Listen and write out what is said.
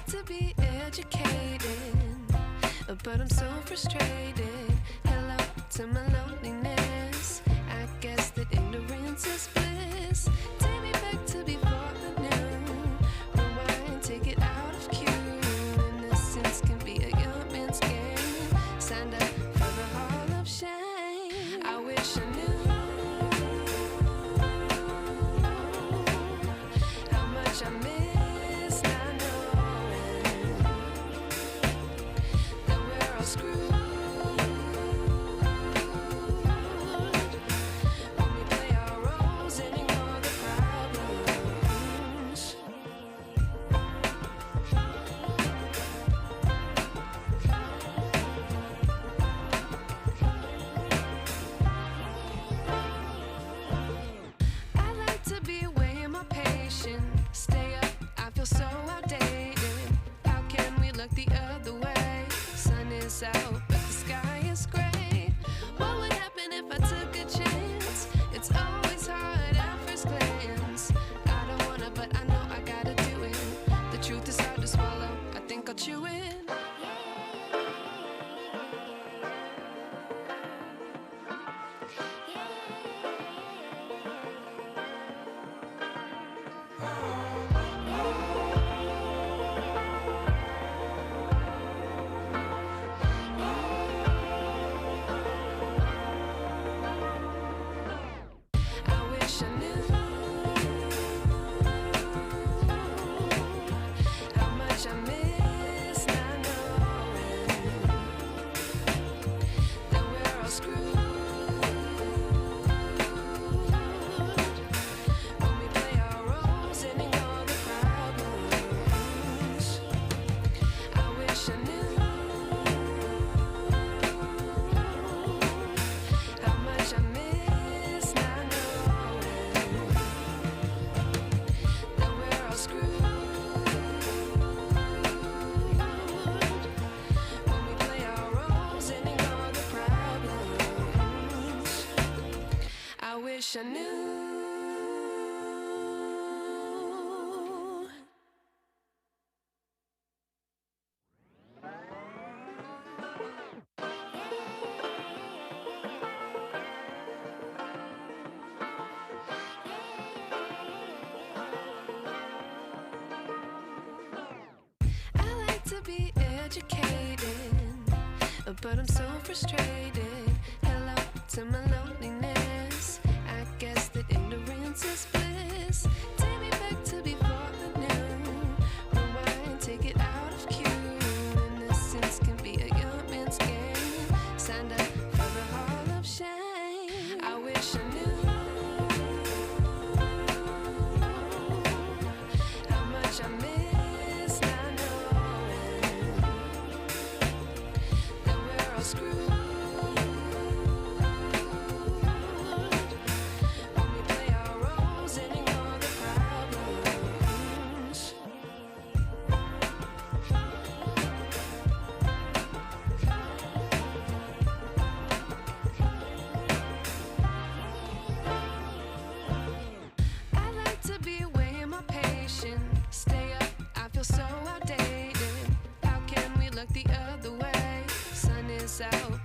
to be educated, but I'm so frustrated. Hello to my loneliness. I guess that ignorance is bliss. Take me back to before the noon. Rewind, take it out of cue. Innocence can be a young man's game. Signed up for the hall of shame. I wish I knew how much I miss not knowing that we're all screwed when we play our roles and ignore the problems. I like to be weighing my patience. Stay up, I feel so outdated. How can we look the other way? Sun is out, but the sky is gray. What would happen if I took a chance? It's always hard at first glance. I don't wanna, but I know I gotta do it. The truth is hard to swallow, I think I'll chew it. I wish I knew how much I miss not knowing that we're all screwed when we play our roles and ignore the problems. I wish I knew how much I miss not knowing that we're all screwed when we play our roles and ignore the problems. I wish I knew. I like to be educated, but I'm so frustrated. Hello to my loneliness. I guess that ignorance is bliss. Take me back to before the noon. Rewind, take it out of cue. Innocence can be a young man's game. Signed up for the hall of shame. I wish I knew how much I miss not knowing that we're all screwed when we play our roles and ignore the problems. I like to be weighing my patience. Stay up, I feel so outdated. How can we look the other way? Sun is out,